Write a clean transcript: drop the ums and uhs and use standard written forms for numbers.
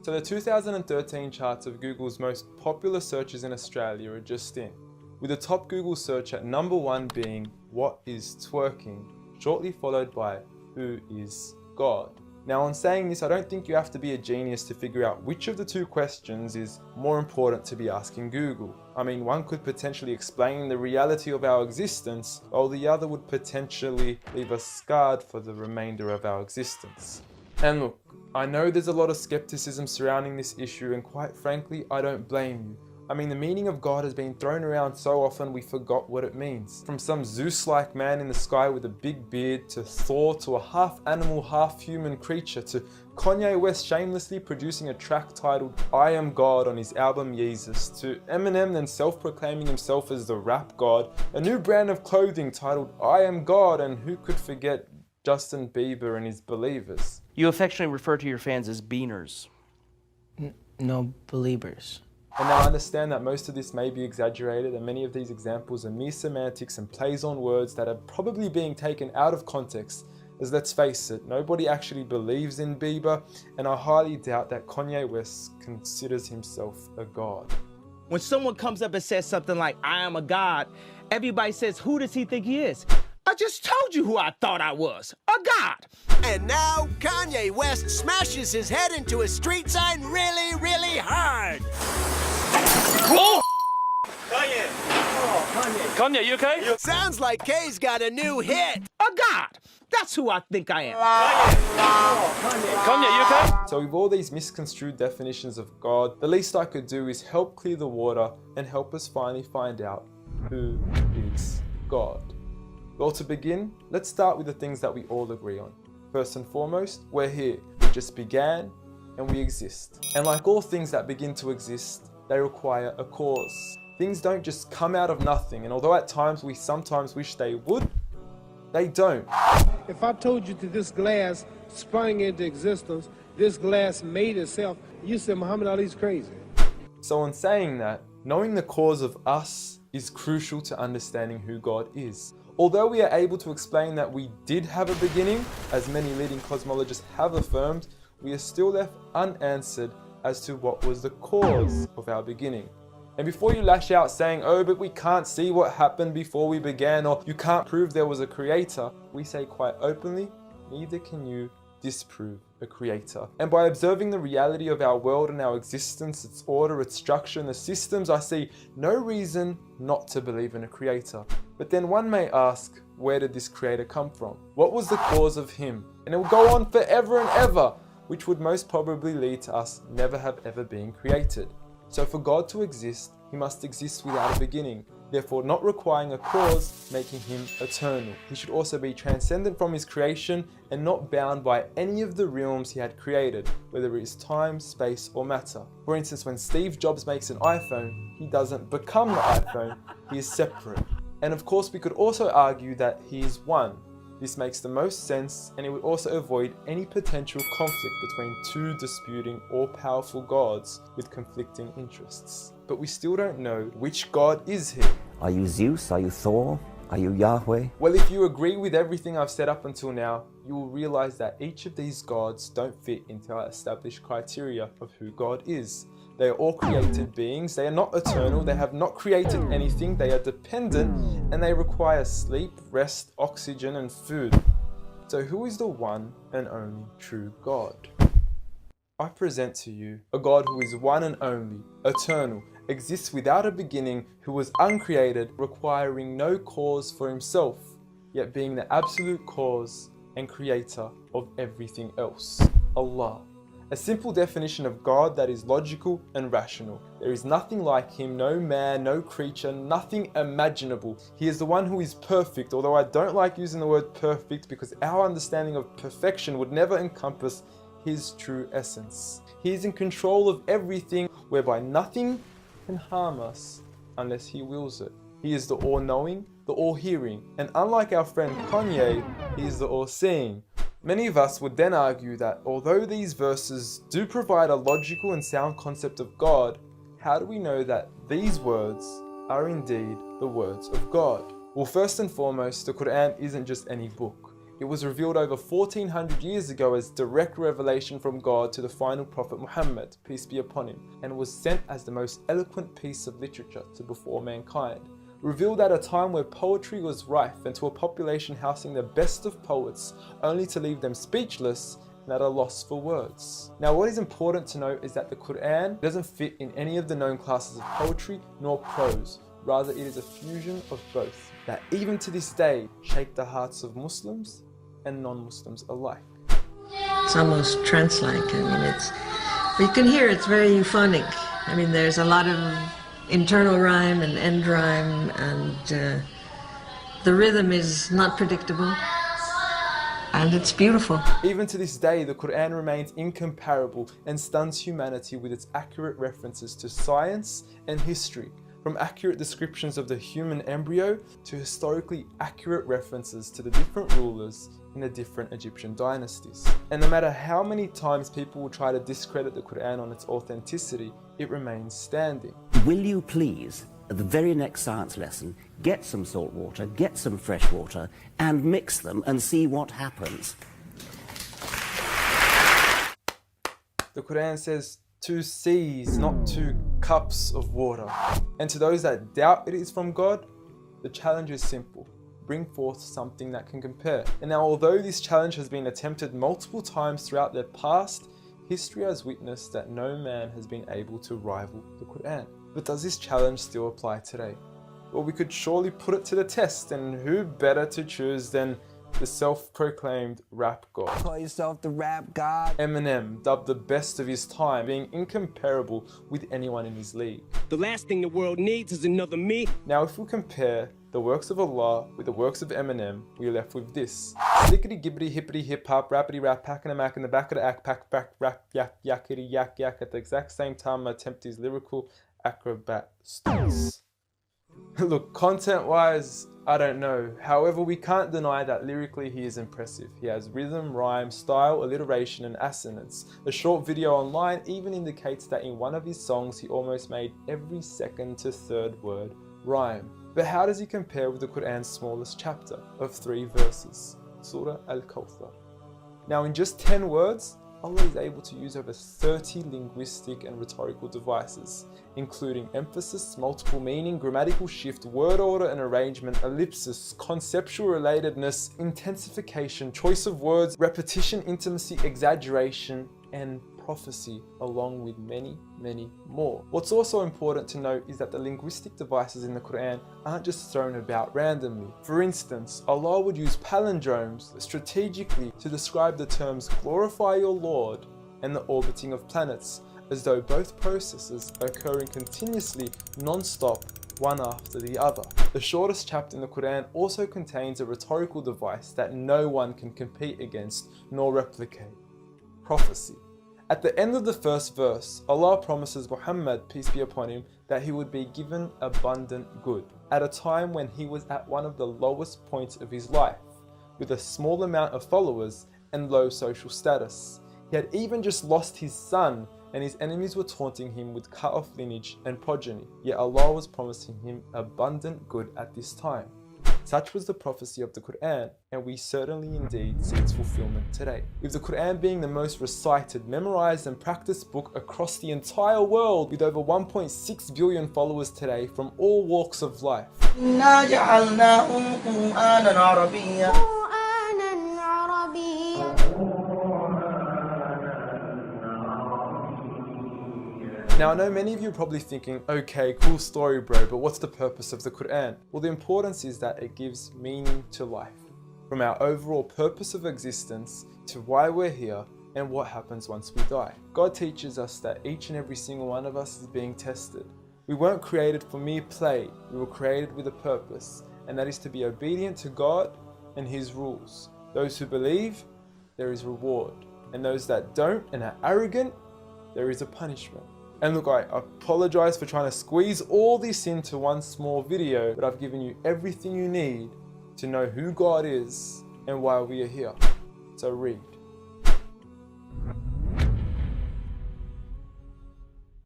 So the 2013 charts of Google's most popular searches in Australia are just in, with the top Google search at number 1 being "What is twerking?", shortly followed by "Who is God?". Now, on saying this, I don't think you have to be a genius to figure out which of the two questions is more important to be asking Google. I mean, one could potentially explain the reality of our existence, while the other would potentially leave us scarred for the remainder of our existence. And look, I know there's a lot of skepticism surrounding this issue, and quite frankly, I don't blame you. I mean, the meaning of God has been thrown around so often we forgot what it means. From some Zeus-like man in the sky with a big beard, to Thor, to a half-animal, half-human creature, to Kanye West shamelessly producing a track titled "I Am God" on his album Yeezus, to Eminem then self-proclaiming himself as the rap god, a new brand of clothing titled "I Am God", and who could forget Justin Bieber and his believers. You affectionately refer to your fans as beaners. No, believers. And now I understand that most of this may be exaggerated, and many of these examples are mere semantics and plays on words that are probably being taken out of context, as let's face it, nobody actually believes in Bieber, and I highly doubt that Kanye West considers himself a god. When someone comes up and says something like, "I am a god," everybody says, "Who does he think he is?" I just told you who I thought I was, a god. And now Kanye West smashes his head into a street sign really, really hard. Whoa! Kanye! Oh, Kanye. Kanye, you okay? Sounds like K's got a new hit. A god. That's who I think I am. Kanye, you okay? So with all these misconstrued definitions of God, the least I could do is help clear the water and help us finally find out who is God. Well, to begin, let's start with the things that we all agree on. First and foremost, we're here. We just began and we exist. And like all things that begin to exist, they require a cause. Things don't just come out of nothing, and although at times we sometimes wish they would, they don't. If I told you that this glass sprang into existence, this glass made itself, you said Muhammad Ali's crazy. So in saying that, knowing the cause of us is crucial to understanding who God is. Although we are able to explain that we did have a beginning, as many leading cosmologists have affirmed, we are still left unanswered as to what was the cause of our beginning. And before you lash out saying, "Oh, but we can't see what happened before we began," or "you can't prove there was a creator," we say quite openly, neither can you disprove a creator. And by observing the reality of our world and our existence, its order, its structure, and the systems, I see no reason not to believe in a creator. But then one may ask, where did this creator come from? What was the cause of him? And it will go on forever and ever, which would most probably lead to us never have ever been created. So for God to exist, he must exist without a beginning, therefore not requiring a cause, making him eternal. He should also be transcendent from his creation and not bound by any of the realms he had created, whether it is time, space, or matter. For instance, when Steve Jobs makes an iPhone, he doesn't become the iPhone, he is separate. And of course, we could also argue that he is one. This makes the most sense, and it would also avoid any potential conflict between two disputing all-powerful gods with conflicting interests. But we still don't know which God is he. Are you Zeus? Are you Thor? Are you Yahweh? Well, if you agree with everything I've said up until now, you will realize that each of these gods don't fit into our established criteria of who God is. They are all created beings, they are not eternal, they have not created anything, they are dependent, and they require sleep, rest, oxygen, and food. So who is the one and only true God? I present to you a God who is one and only, eternal, exists without a beginning, who was uncreated, requiring no cause for himself, yet being the absolute cause and creator of everything else. Allah. A simple definition of God that is logical and rational. There is nothing like him, no man, no creature, nothing imaginable. He is the one who is perfect, although I don't like using the word perfect because our understanding of perfection would never encompass his true essence. He is in control of everything, whereby nothing can harm us unless he wills it. He is the all-knowing, the all-hearing, and unlike our friend Kanye, he is the all-seeing. Many of us would then argue that although these verses do provide a logical and sound concept of God, how do we know that these words are indeed the words of God? Well, first and foremost, the Quran isn't just any book. It was revealed over 1400 years ago as direct revelation from God to the final prophet Muhammad, peace be upon him, and was sent as the most eloquent piece of literature to before mankind. Revealed at a time where poetry was rife and to a population housing the best of poets, only to leave them speechless and at a loss for words. Now what is important to note is that the Quran doesn't fit in any of the known classes of poetry nor prose. Rather, it is a fusion of both that even to this day shake the hearts of Muslims and non-Muslims alike. It's almost trance-like. I mean, you can hear it's very euphonic. I mean, there's a lot of internal rhyme and end rhyme, and the rhythm is not predictable, and it's beautiful. Even to this day, the Quran remains incomparable and stuns humanity with its accurate references to science and history, from accurate descriptions of the human embryo to historically accurate references to the different rulers in the different Egyptian dynasties. And no matter how many times people will try to discredit the Quran on its authenticity, it remains standing. Will you please, at the very next science lesson, get some salt water, get some fresh water, and mix them and see what happens? The Quran says 2 seas, not 2 cups of water. And to those that doubt it is from God, the challenge is simple. Bring forth something that can compare. And now, although this challenge has been attempted multiple times throughout the past, history has witnessed that no man has been able to rival the Quran. But does this challenge still apply today? Well, we could surely put it to the test, and who better to choose than the self-proclaimed rap god. Call yourself the rap god. Eminem, dubbed the best of his time, being incomparable with anyone in his league. The last thing the world needs is another me. Now, if we compare the works of Allah with the works of Eminem, we are left with this. Slickety gibbity hippity hip hop, rappity rap, packing a mac in the back of the act, pack back, rap, yak, yakety yak yak. At the exact same time, I attempt his lyrical acrobat stunts. Look, content-wise, I don't know. However, we can't deny that lyrically he is impressive. He has rhythm, rhyme, style, alliteration, and assonance. A short video online even indicates that in one of his songs he almost made every second to third word rhyme. But how does he compare with the Quran's smallest chapter of 3 verses, Surah Al-Kawthar? Now, in just 10 words, Allah is able to use over 30 linguistic and rhetorical devices, including emphasis, multiple meaning, grammatical shift, word order and arrangement, ellipsis, conceptual relatedness, intensification, choice of words, repetition, intimacy, exaggeration, and prophecy, along with many, many more. What's also important to note is that the linguistic devices in the Quran aren't just thrown about randomly. For instance, Allah would use palindromes strategically to describe the terms glorify your Lord and the orbiting of planets, as though both processes are occurring continuously, non-stop, one after the other. The shortest chapter in the Quran also contains a rhetorical device that no one can compete against nor replicate: prophecy. At the end of the first verse, Allah promises Muhammad, peace be upon him, that he would be given abundant good at a time when he was at one of the lowest points of his life, with a small amount of followers and low social status. He had even just lost his son, and his enemies were taunting him with cut-off lineage and progeny, yet Allah was promising him abundant good at this time. Such was the prophecy of the Quran, and we certainly indeed see its fulfillment today. With the Quran being the most recited, memorized and practiced book across the entire world, with over 1.6 billion followers today from all walks of life. Now, I know many of you are probably thinking, okay, cool story bro, but what's the purpose of the Quran? Well, the importance is that it gives meaning to life. From our overall purpose of existence to why we're here and what happens once we die. God teaches us that each and every single one of us is being tested. We weren't created for mere play, we were created with a purpose, and that is to be obedient to God and His rules. Those who believe, there is reward, and those that don't and are arrogant, there is a punishment. And look, I apologize for trying to squeeze all this into one small video, but I've given you everything you need to know who God is and why we are here. So read.